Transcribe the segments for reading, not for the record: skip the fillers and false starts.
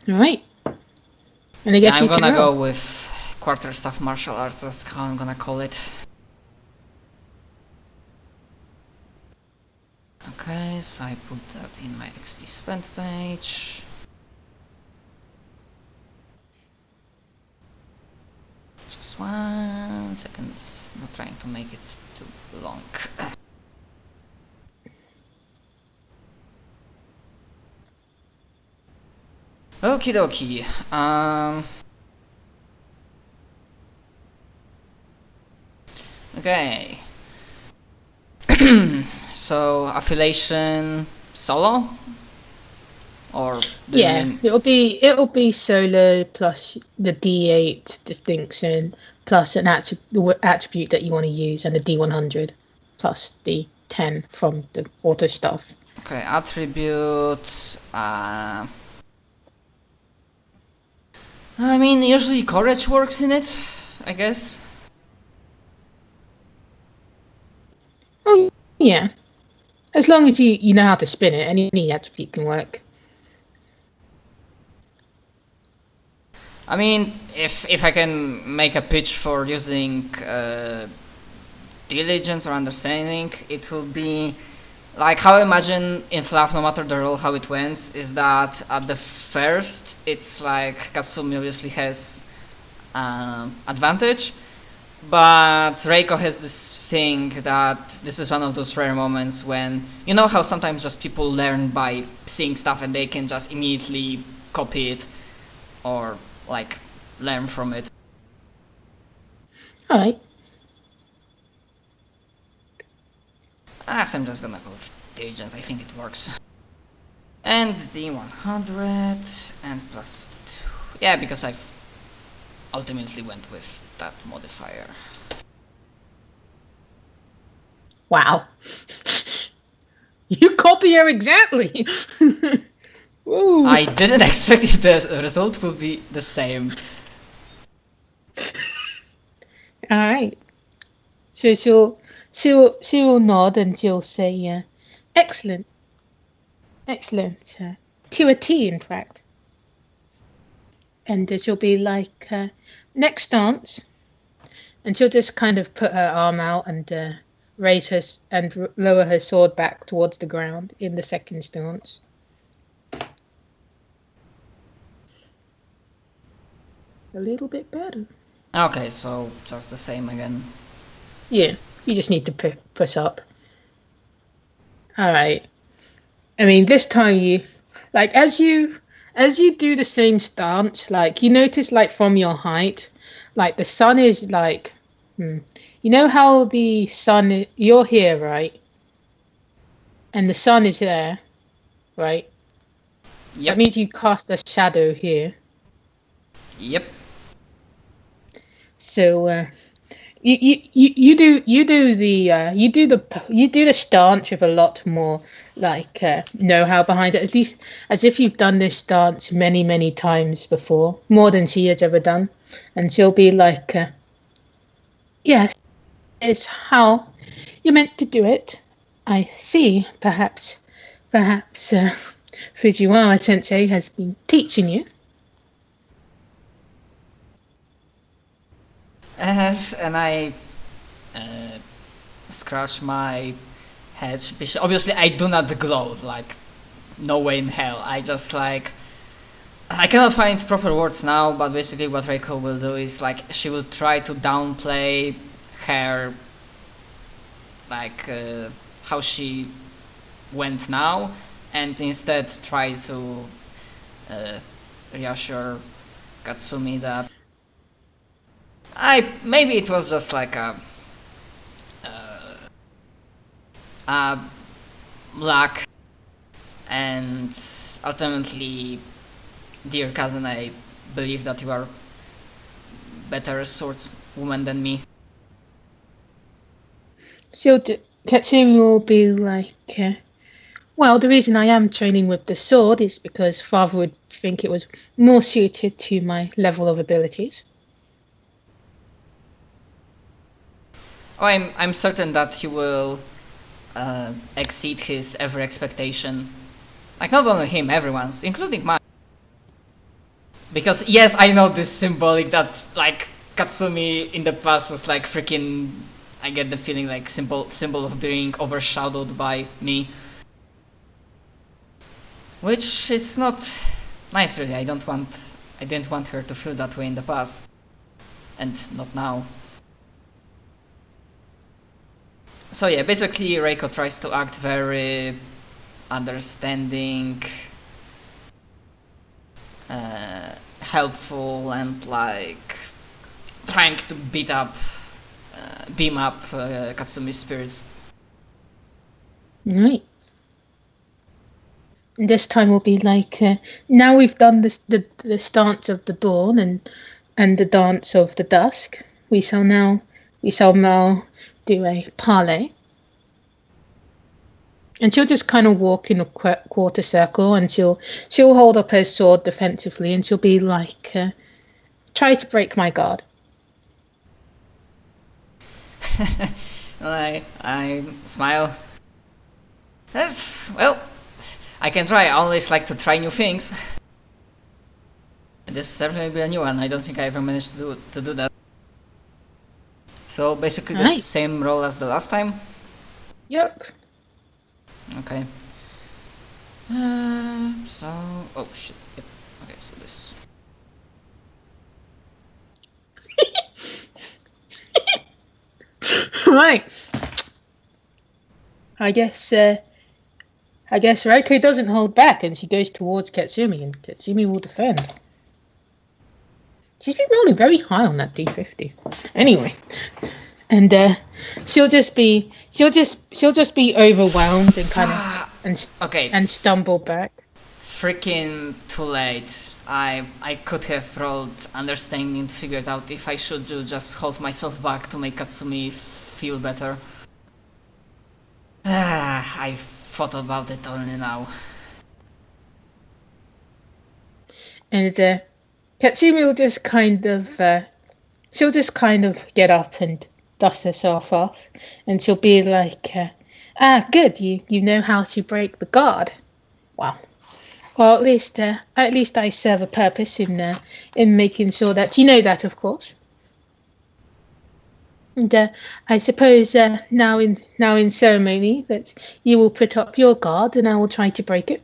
Alright. And I Yeah, guess I'm you can gonna roll. go with quarterstaff martial arts, that's how I'm gonna call it. Okay, so I put that in my XP spent page. Just 1 second, not trying to make it too long. Okie dokie. Okay. So affiliation solo, or do you Yeah, mean? it'll be solo plus the D8 distinction plus an attribute that you want to use and a D100 plus D10 from the auto stuff. Okay, attribute. I mean, usually courage works in it, I guess. Oh yeah, as long as you know how to spin it, any attribute can work. I mean, if I can make a pitch for using diligence or understanding, it will be like how I imagine in Fluff, no matter the role how it went, is that at the first it's like Katsumi obviously has advantage, but Reiko has this thing that this is one of those rare moments when you know how sometimes just people learn by seeing stuff and they can just immediately copy it or like learn from it. Alright. So I'm just gonna go with diligence, I think it works. And the 100 and plus 2. Yeah, because I ultimately went with that modifier. Wow. You copy her exactly. Woo. I didn't expect it, the result will be the same. Alright. So she will nod and she'll say, excellent. Excellent. To a T, in fact. And she'll be like, next dance. And she'll just kind of put her arm out and raise her and lower her sword back towards the ground in the second stance. A little bit better. Okay, so just the same again. Yeah, you just need to push up. Alright. I mean, this time like, as you do the same stance, like, you notice, like, from your height, like, the sun is, like, you know how the sun, you're here, right? And the sun is there, right? Yep. That means you cast a shadow here. Yep. So, you do the stance with a lot more like know-how behind it, at least as if you've done this stance many times before, more than she has ever done. And she'll be like, yes, it's how you meant to do it. I see. Perhaps Fujiwara sensei has been teaching you. And I scratch my head. Obviously, I do not glow, like, no way in hell. I just, like, I cannot find proper words now, but basically what Reiko will do is, like, she will try to downplay her, like, how she went now, and instead try to reassure Katsumi that maybe it was just like a luck, and ultimately, dear cousin, I believe that you are better swordswoman than me. Katsumi will be like, well, the reason I am training with the sword is because father would think it was more suited to my level of abilities. Oh, I'm certain that he will exceed his every expectation. Like, not only him, everyone's, including mine. Because yes, I know this symbolic that like Katsumi in the past was like freaking. I get the feeling like symbol of being overshadowed by me, which is not nice really. I didn't want her to feel that way in the past, and not now. So yeah, basically Reiko tries to act very understanding, helpful, and like trying to beam up Katsumi's spirits. Right. And this time will be like, now we've done the stance of the dawn and the dance of the dusk. We shall now do a parley. And she'll just kind of walk in a quarter circle, and she'll hold up her sword defensively, and she'll be like, try to break my guard. I smile. Well, I can try. I always like to try new things. This certainly will be a new one. I don't think I ever managed to do that. So basically the same roll as the last time? Yep. Okay. Oh shit. Yep. Okay, so this. Right. I guess Reiko doesn't hold back, and she goes towards Katsumi, and Katsumi will defend. She's been rolling very high on that D50. Anyway, and she'll just be overwhelmed and kind of and stumble back. Freaking too late. I could have rolled understanding to figure it out if I should just hold myself back to make Katsumi feel better. I thought about it only now. And Katsumi will just kind of get up and dust herself off, and she'll be like, good, you know how to break the guard. Wow. Well, at least I serve a purpose in making sure that you know that, of course. And I suppose now in ceremony that you will put up your guard, and I will try to break it.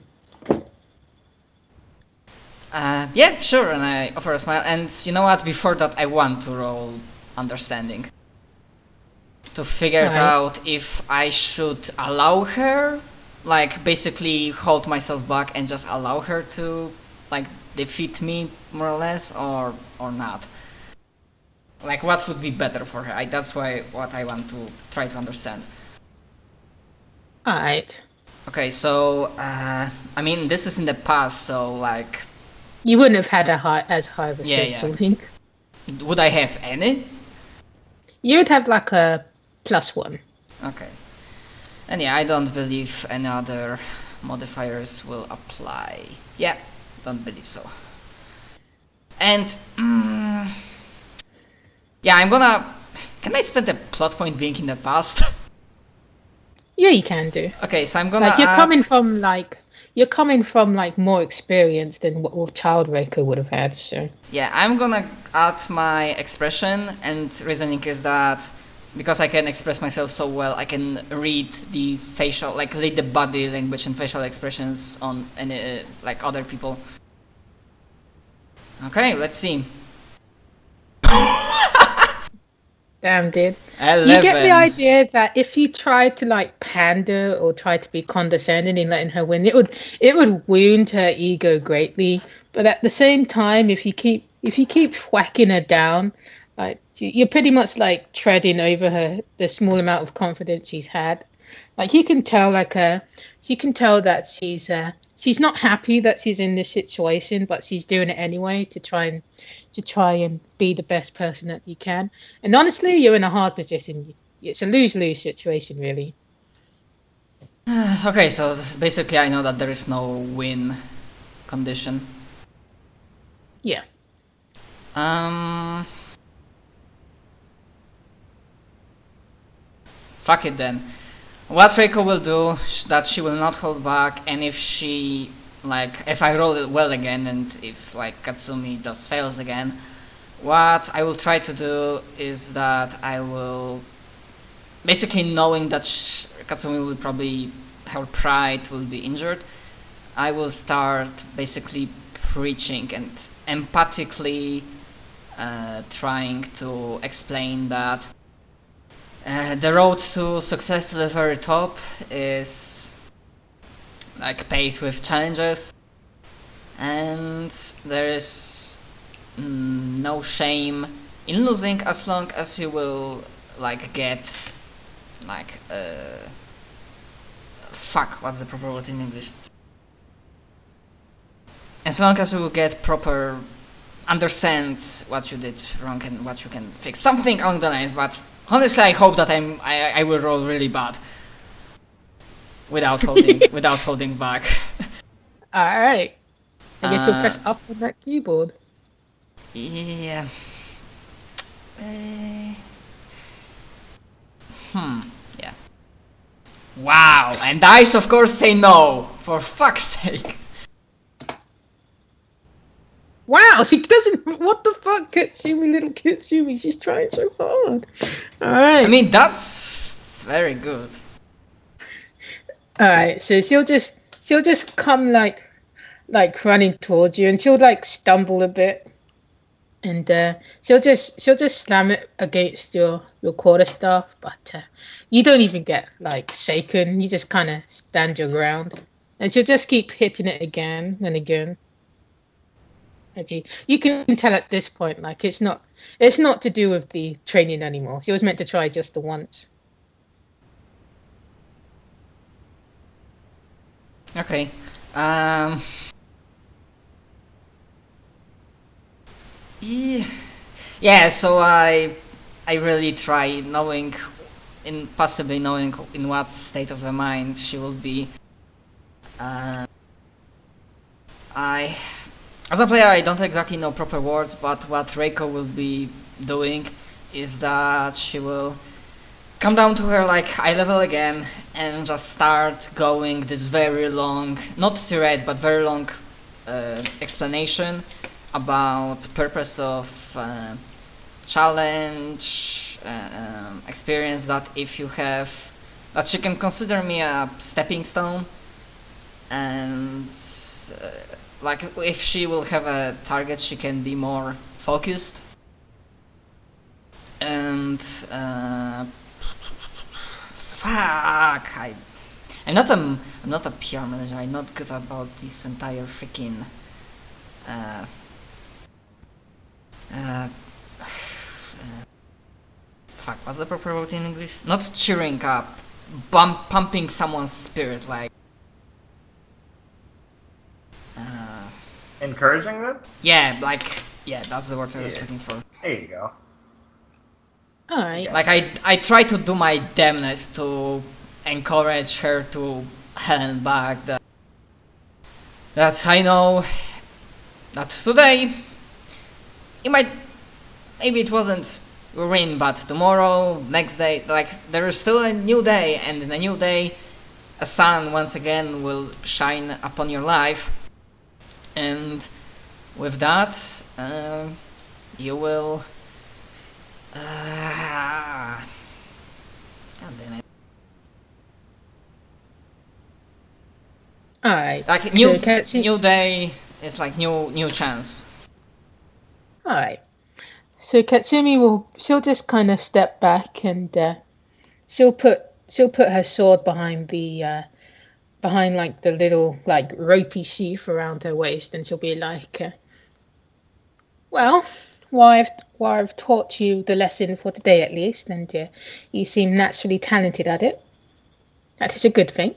Yeah, sure. And I offer a smile. And you know what? Before that, I want to roll understanding to figure out if I should allow her. Like, basically hold myself back and just allow her to, like, defeat me, more or less, or not. Like, what would be better for her? That's what I want to try to understand. Alright. Okay, so, I mean, this is in the past, so, like... You wouldn't have had as high of a social link. Would I have any? You would have, like, a +1. Okay. And yeah, I don't believe any other modifiers will apply. Yeah, don't believe so. And yeah, I'm gonna. Can I spend a plot point being in the past? Yeah, you can do. Okay, so I'm gonna. Like you're coming from more experience than what Child Reiko would have had. So yeah, I'm gonna add my expression, and reasoning is that. Because I can express myself so well, I can read the read the body language and facial expressions on any, like other people. Okay, let's see. Damn, dude. 11. You get the idea that if you try to like pander or try to be condescending in letting her win, it would wound her ego greatly. But at the same time, if you keep whacking her down, like you're pretty much like treading over the small amount of confidence she's had. Like you can tell that she's not happy that she's in this situation, but she's doing it anyway to try and be the best person that you can. And honestly, you're in a hard position. It's a lose-lose situation, really. Okay, so basically I know that there is no win condition. Yeah. Fuck it then. What Reiko will do that she will not hold back, and if she like if I roll it well again, and if like Katsumi just fails again, what I will try to do is that I will, basically knowing that Katsumi will probably, her pride will be injured, I will start basically preaching and empathically trying to explain that the road to success to the very top is like paved with challenges, and there is no shame in losing as long as you will like get like fuck, what's the proper word in English? As long as you will get proper, understand what you did wrong and what you can fix, something along the lines. But honestly, I hope that I will roll really bad without holding back. All right. I guess you'll press up on that keyboard. Yeah. Yeah. Wow. And dice, of course, say no. For fuck's sake. Wow, she doesn't. What the fuck, Katsumi, little Katsumi? She's trying so hard. All right. I mean, that's very good. All right. So she'll just come like running towards you, and she'll like stumble a bit, and she'll just slam it against your quarterstaff, but you don't even get like shaken. You just kind of stand your ground, and she'll just keep hitting it again and again. You can tell at this point, like it's not to do with the training anymore. She was meant to try just the once. Okay. Yeah. So I really try possibly knowing in what state of the mind she will be. As a player, I don't exactly know proper words, but what Reiko will be doing is that she will come down to her like eye level again and just start going this very long, not tirade, but very long explanation about purpose of challenge, experience, that if you have, that she can consider me a stepping stone, and like if she will have a target, she can be more focused. And fuck, I'm not a PR manager. I'm not good about this entire freaking fuck, what's the proper word in English? Not cheering up, pumping someone's spirit, like encouraging them? Yeah, that's the word I was looking for. There you go. Alright. Like I try to do my damnness to encourage her to hand back that I know that today maybe it wasn't your win, but tomorrow, next day, like there is still a new day, and in a new day a sun once again will shine upon your life. And with that, you will. God damn it! Alright. Like new day is like new chance. Alright. So Katsumi she'll just kind of step back, and she'll put her sword behind like the little like ropey sheath around her waist, and she'll be like, well, I've taught you the lesson for today at least, and you seem naturally talented at it. That is a good thing.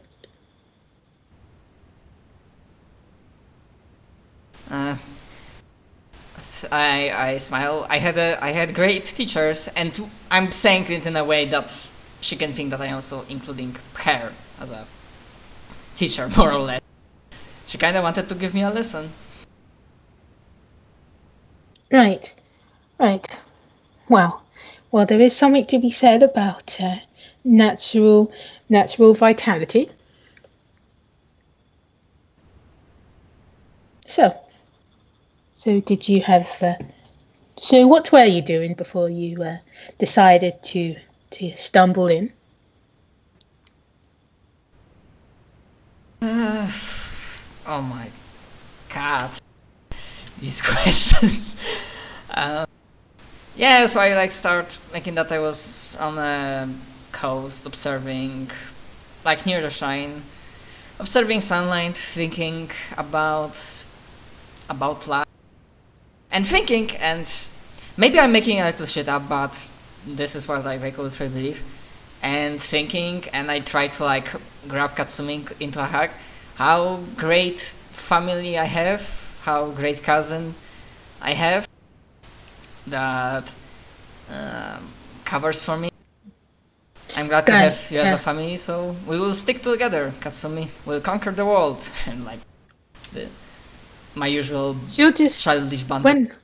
I smile. I had great teachers, and I'm saying it in a way that she can think that I am also including her as a teacher, more or less. She kind of wanted to give me a lesson. Right. Well, there is something to be said about natural vitality. So did you have? So what were you doing before you decided to stumble in? Oh my god, these questions. Yeah, so I like start making that I was on a coast observing, like near the shrine, observing sunlight, thinking about life, and thinking, and maybe I'm making a little shit up, but this is what like I could really believe, and thinking, and I try to like grab Katsumi into a hug. How great family I have, how great cousin I have that covers for me. I'm glad to have you as a family, so we will stick together, Katsumi. We'll conquer the world. And like my usual childish banter.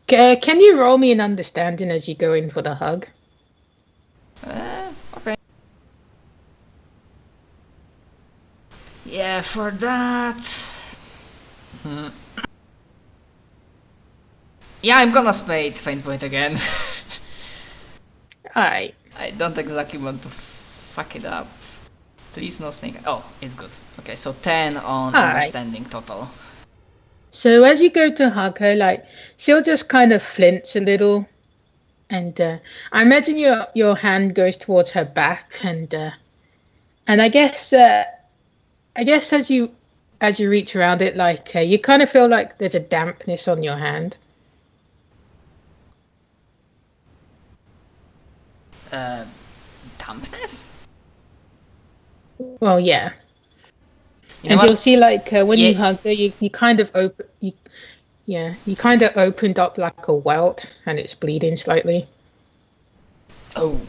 Can you roll me an understanding as you go in for the hug? Okay. Yeah, for that... Yeah, I'm gonna spade Faint Point again. Alright. I don't exactly want to fuck it up. Please no snake. Oh, it's good. Okay, so 10 on understanding total. So as you go to hug her, like, she'll just kind of flinch a little. And I imagine your hand goes towards her back, and I guess as you reach around it, like you kind of feel like there's a dampness on your hand. Dampness? Well, yeah. You'll see, like when you hug her, you kind of opened up like a welt, and it's bleeding slightly. I'm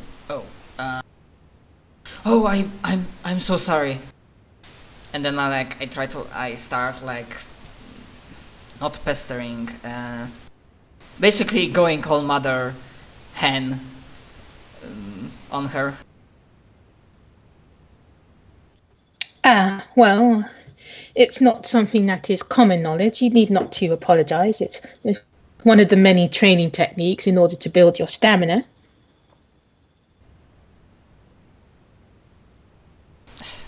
so sorry. And then I start like not pestering, basically going all mother hen on her. Well, it's not something that is common knowledge. You need not to apologize. It's one of the many training techniques in order to build your stamina.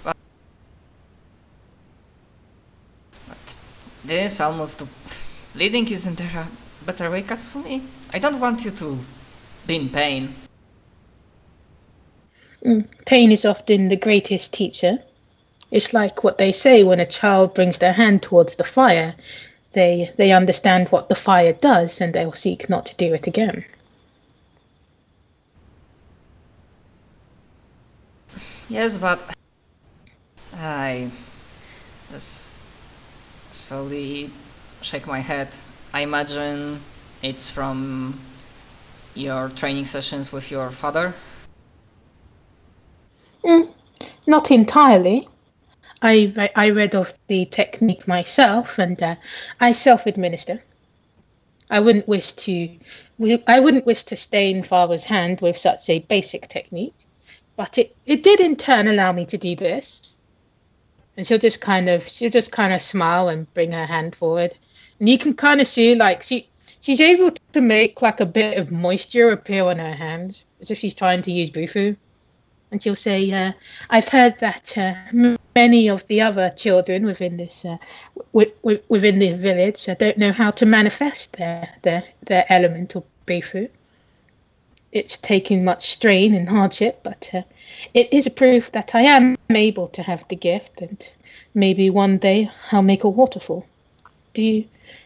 But this almost... Bleeding, isn't there a better way, Katsumi? I don't want you to be in pain. Pain is often the greatest teacher. It's like what they say when a child brings their hand towards the fire. They understand what the fire does, and they'll seek not to do it again. Yes, but I just slowly shake my head. I imagine it's from your training sessions with your father? Not entirely. I read of the technique myself, and I self-administer. I wouldn't wish to stain father's hand with such a basic technique, but it did in turn allow me to do this. And she'll just kind of smile and bring her hand forward, and you can kind of see like she's able to make like a bit of moisture appear on her hands, as if she's trying to use bufu. And she'll say, "I've heard that many of the other children within this within the village don't know how to manifest their elemental bufu. It's taking much strain and hardship, but it is a proof that I am able to have the gift, and maybe one day I'll make a waterfall.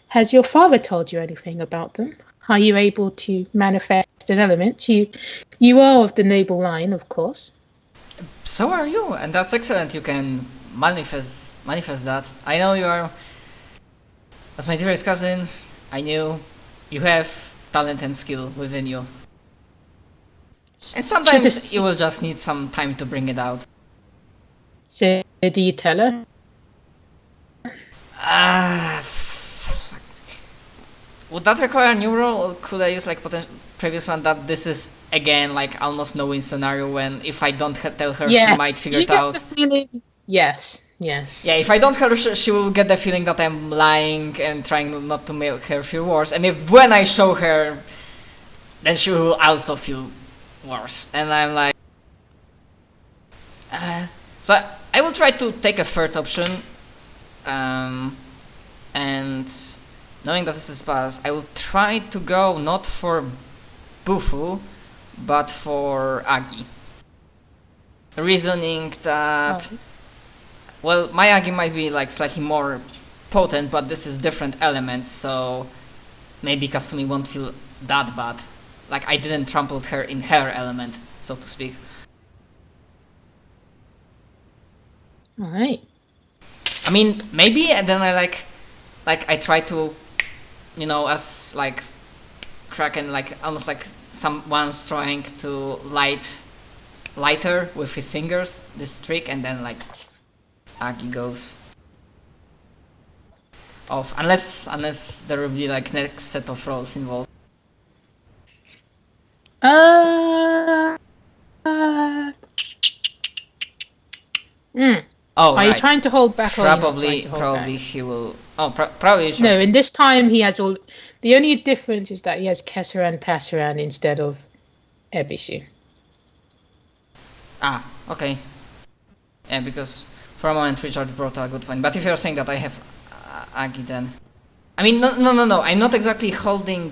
Has your father told you anything about them? Are you able to manifest an element? You are of the noble line, of course." So are you, and that's excellent. You can manifest that. I know you are, as my dearest cousin, I knew you have talent and skill within you. And sometimes you will just need some time to bring it out. So do you tell her? Would that require a new role, or could I use like previous one that this is again like almost no win scenario when if I don't tell her she might figure it out? Yes, Yes. Yeah, if I don't her, she will get the feeling that I'm lying and trying not to make her feel worse. And if when I show her, then she will also feel worse. And I'm like, so I will try to take a third option, and knowing that this is pass, I will try to go not for Bufu, but for Agi. Reasoning that, well, my Agi might be like slightly more potent, but this is different elements, so maybe Kasumi won't feel that bad. Like I didn't trample her in her element, so to speak. Alright. I mean, maybe, and then I I try to, you know, as like Kraken, like almost like someone's trying to lighter with his fingers, this trick, and then like Agi goes off, unless there will be like next set of rolls involved. Oh, are right. you trying to hold back? Probably back? he will. Oh, probably. No, in this time he has all. The only difference is that he has Kesseran Passeran instead of Ebisu. Ah, okay. Yeah, because for a moment Richard brought a good point. But if you're saying that I have Agi, then I mean, no. I'm not exactly holding.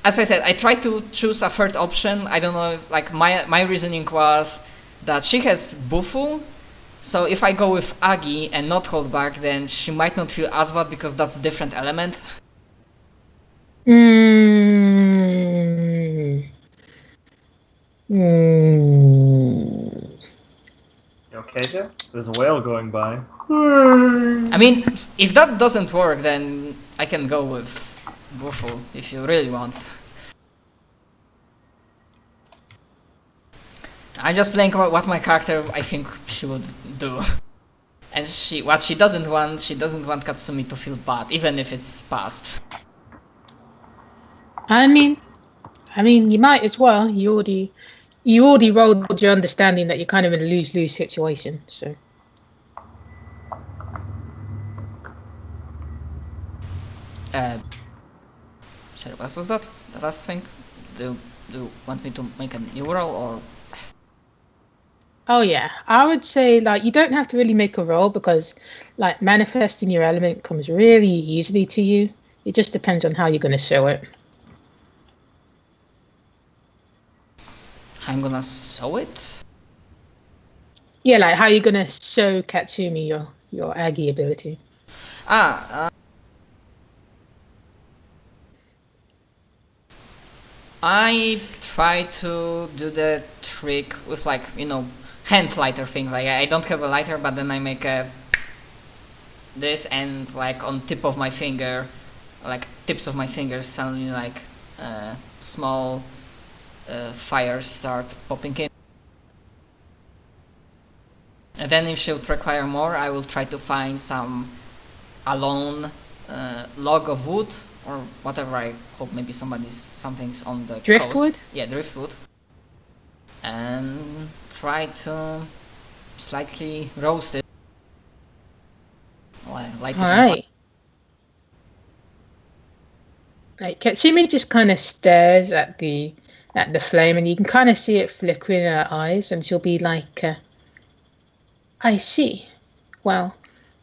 As I said, I tried to choose a third option. I don't know. Like my reasoning was that she has Bufu. So if I go with Agi and not hold back, then she might not feel as bad because that's a different element. Okay, Jeff? There's a whale going by. I mean, if that doesn't work, then I can go with Bufu if you really want. I'm just playing what my character I think she would do. And what she doesn't want Katsumi to feel bad, even if it's past. I mean, you might as well. You already rolled your understanding that you're kind of in a lose-lose situation. So. Sorry, what was that? The last thing? Do you want me to make a new roll or? Oh yeah, I would say like you don't have to really make a roll because like manifesting your element comes really easily to you. It just depends on how you're going to show it. I'm gonna show it? Yeah, like how you're going to show Katsumi your Agi ability. I try to do the trick with like, you know, hand lighter thing. Like I don't have a lighter, but then I make this and like on tip of my finger, like tips of my fingers suddenly like small fires start popping in. And then if she would require more, I will try to find some alone log of wood or whatever. I hope maybe something's on the driftwood. Coast. Yeah, driftwood, and try to slightly roast it. Light it. Alright. Like Katsumi just kind of stares at the flame, and you can kind of see it flickering in her eyes, and she'll be like, "I see. Well,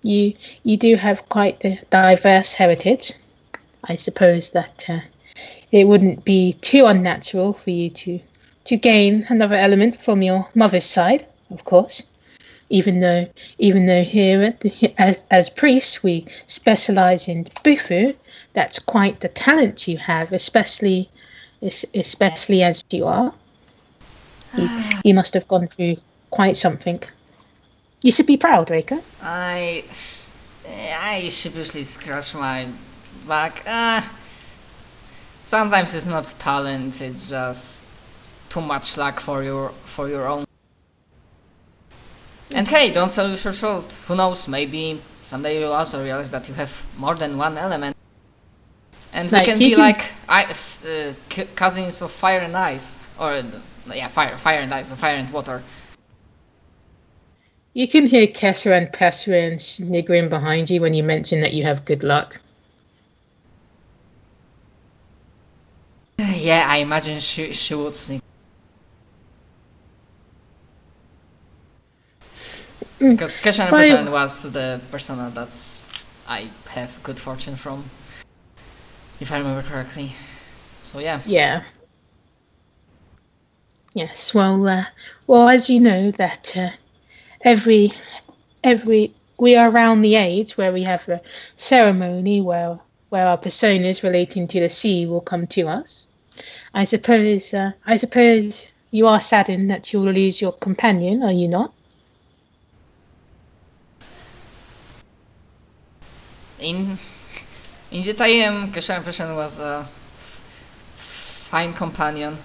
you do have quite the diverse heritage. I suppose that it wouldn't be too unnatural for you to gain another element from your mother's side, of course. Even though here as priests we specialize in Bufu, that's quite the talent you have, especially as you are. You must have gone through quite something. You should be proud, Reika. I sheepishly scratch my back. Sometimes it's not talent; it's just too much luck for your own. And hey, don't sell your short. Who knows? Maybe someday you'll also realize that you have more than one element, and we can be like cousins of fire and ice, or fire and ice, or fire and water. You can hear Kessa and Pesrin sniggering behind you when you mention that you have good luck. Yeah, I imagine she would sneak. Because Keshan Peshan was the persona that's I have good fortune from, if I remember correctly. So yeah. Yeah. Yes. Well, as you know that every we are around the age where we have a ceremony where our personas relating to the sea will come to us. I suppose you are saddened that you'll lose your companion, are you not? Indeed I am. Keshan Peshan was a fine companion,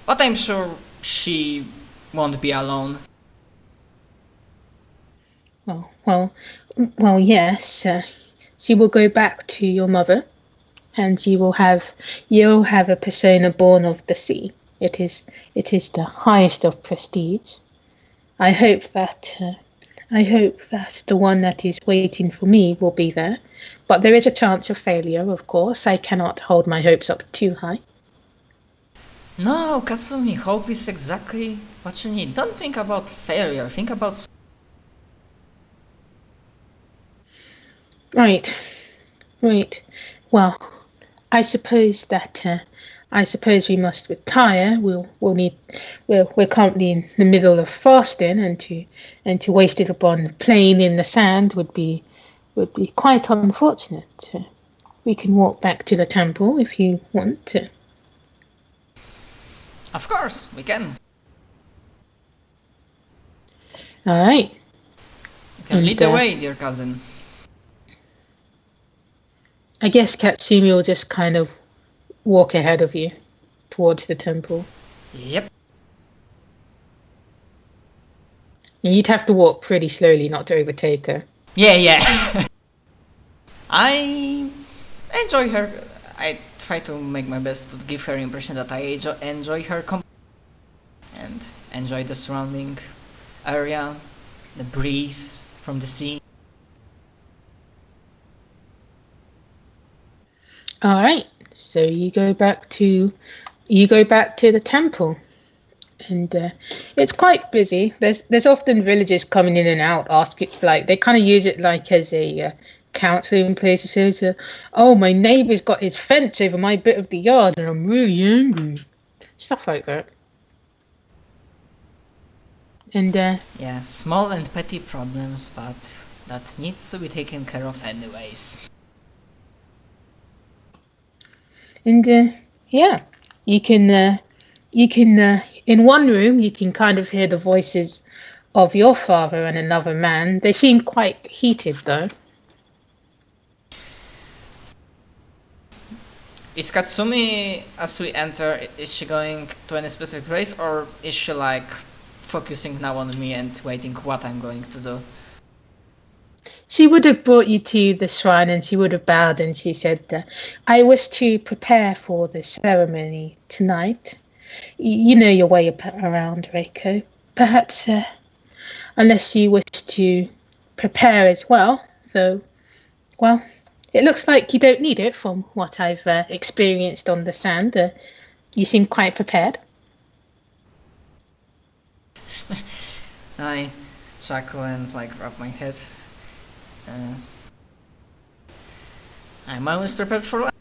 but I'm sure she won't be alone. Well, yes. She will go back to your mother, and you'll have a persona born of the sea. It is the highest of prestige. I hope that the one that is waiting for me will be there, but there is a chance of failure. Of course, I cannot hold my hopes up too high. No, Katsumi, hope is exactly what you need. Don't think about failure. Think about. Right. Well, I suppose we must retire. We're currently in the middle of fasting, and to waste it upon playing in the sand would be quite unfortunate. We can walk back to the temple if you want to. Of course, we can. All right. You can lead the way, dear cousin. I guess Katsumi will just kind of walk ahead of you towards the temple. Yep. And you'd have to walk pretty slowly not to overtake her. Yeah. I enjoy her. I try to make my best to give her impression that I enjoy her company and enjoy the surrounding area, the breeze from the sea. All right. So you go back to the temple, and it's quite busy. There's often villagers coming in and out asking, like they kind of use it like as a counseling place. It says, "Oh, my neighbour's got his fence over my bit of the yard, and I'm really angry." Stuff like that. And yeah, small and petty problems, but that needs to be taken care of anyways. And yeah, you can in one room you can kind of hear the voices of your father and another man. They seem quite heated though. Is Katsumi, as we enter, is she going to any specific place, or is she like focusing now on me and waiting what I'm going to do? She would have brought you to the shrine, and she would have bowed, and she said, "I wish to prepare for the ceremony tonight. You know your way around, Reiko. Perhaps, unless you wish to prepare as well, though, well, it looks like you don't need it from what I've experienced on the sand. You seem quite prepared." I chuckle and like rub my head. I'm always prepared for life.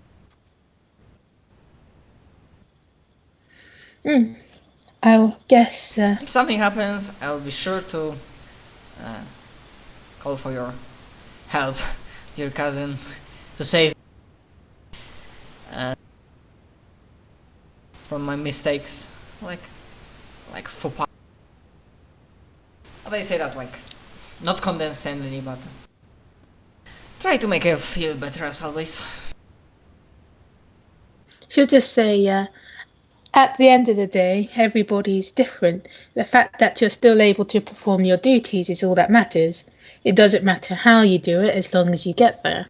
I guess. If something happens, I'll be sure to call for your help, dear cousin, to save from my mistakes, like faux pas. But I say that like not condescendingly, but try to make her feel better as always. She'll just say, at the end of the day, everybody's different. The fact that you're still able to perform your duties is all that matters. It doesn't matter how you do it as long as you get there.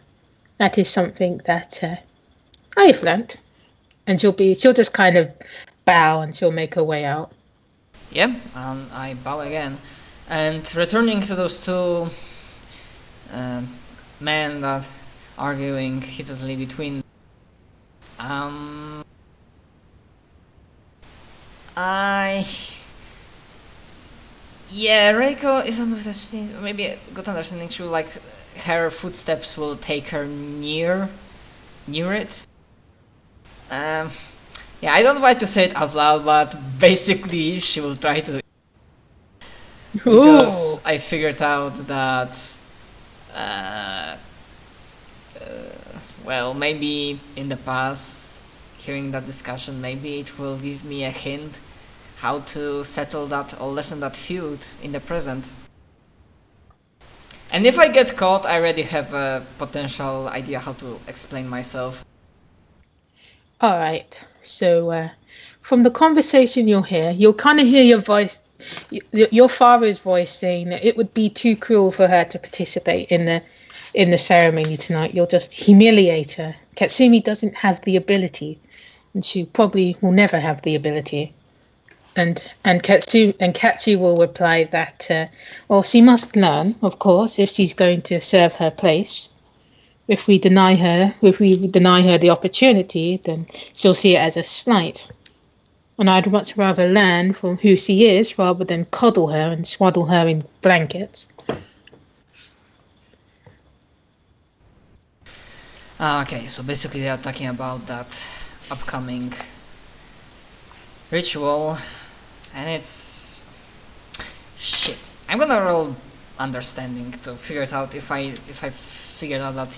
That is something that I've learnt. And she'll just kind of bow and she'll make her way out. Yeah, and I bow again. And returning to those two men that arguing heatedly between Reiko, even with this maybe a good understanding, she will, like, her footsteps will take her near it. Yeah, I don't want to say it out loud, but basically she will try to. Because I figured out that, well, maybe in the past, hearing that discussion, maybe it will give me a hint how to settle that or lessen that feud in the present. And if I get caught, I already have a potential idea how to explain myself. All right. So from the conversation you'll hear, you'll kind of hear your voice, your father's voice saying that it would be too cruel for her to participate in the ceremony tonight. You'll just humiliate her. Katsumi doesn't have the ability, and she probably will never have the ability. And Katsu will reply that, well, she must learn, of course, if she's going to serve her place. If we deny her the opportunity, then she'll see it as a slight. And I'd much rather learn from who she is rather than coddle her and swaddle her in blankets. Okay, so basically they are talking about that upcoming ritual, and it's shit. I'm gonna roll understanding to figure it out. If I figured out that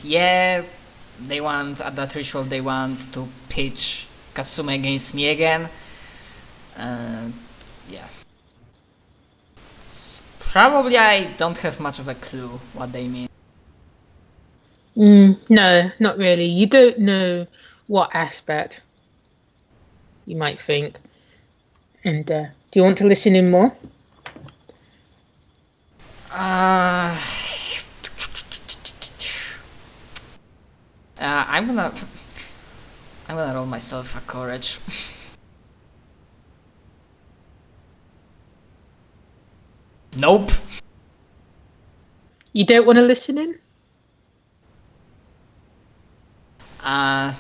they want at that ritual, they want to pitch Katsume against me again. Yeah. Probably I don't have much of a clue what they mean. No, not really. You don't know what aspect you might think. And do you want to listen in more? I'm gonna roll myself a courage. Nope. You don't want to listen in? I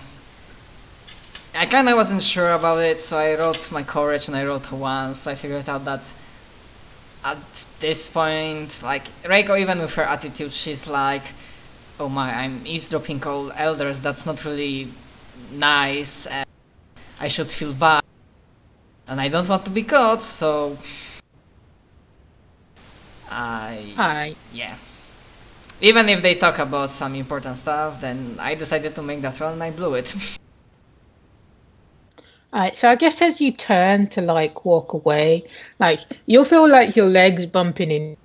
kinda wasn't sure about it, so I wrote my courage and I wrote a 1, so I figured out that at this point, like, Reiko, even with her attitude, she's like, oh my, I'm eavesdropping all elders, that's not really nice, and I should feel bad, and I don't want to be caught, so yeah. Even if they talk about some important stuff, then I decided to make that roll and I blew it. Alright, so I guess as you turn to, like, walk away, like, you'll feel like your legs bumping in.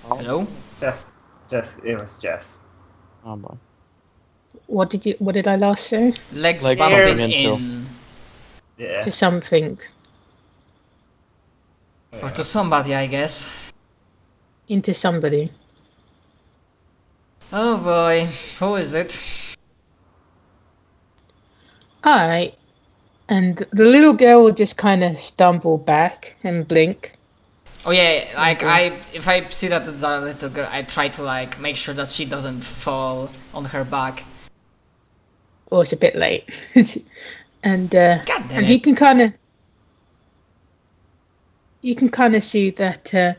Hello? Jess, it was Jess. Oh boy. What did I last say? Legs Like bumping bumping into. in. Yeah. To something. Or to somebody, I guess. Into somebody. Oh boy, who is it? Alright. And the little girl will just kind of stumble back and blink. Oh yeah, like, if I see that it's a little girl, I try to, like, make sure that she doesn't fall on her back. Or it's a bit late. And God damn and it. you can kind of see that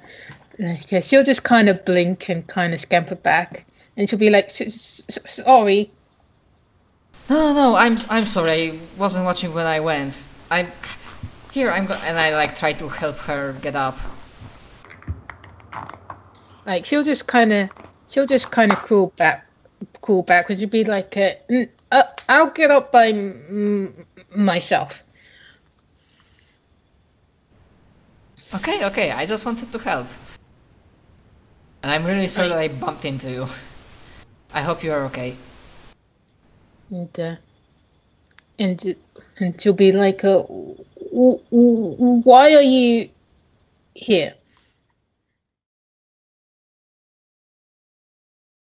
she'll just kind of blink and kind of scamper back, and she'll be like, sorry. No, I'm sorry. I wasn't watching when I went. And I, like, try to help her get up. Like she'll just kind of crawl back, because you'd be like, I'll get up by myself. Okay, I just wanted to help. And I'm really sorry that I bumped into you. I hope you are okay. And she'll be like, why are you here?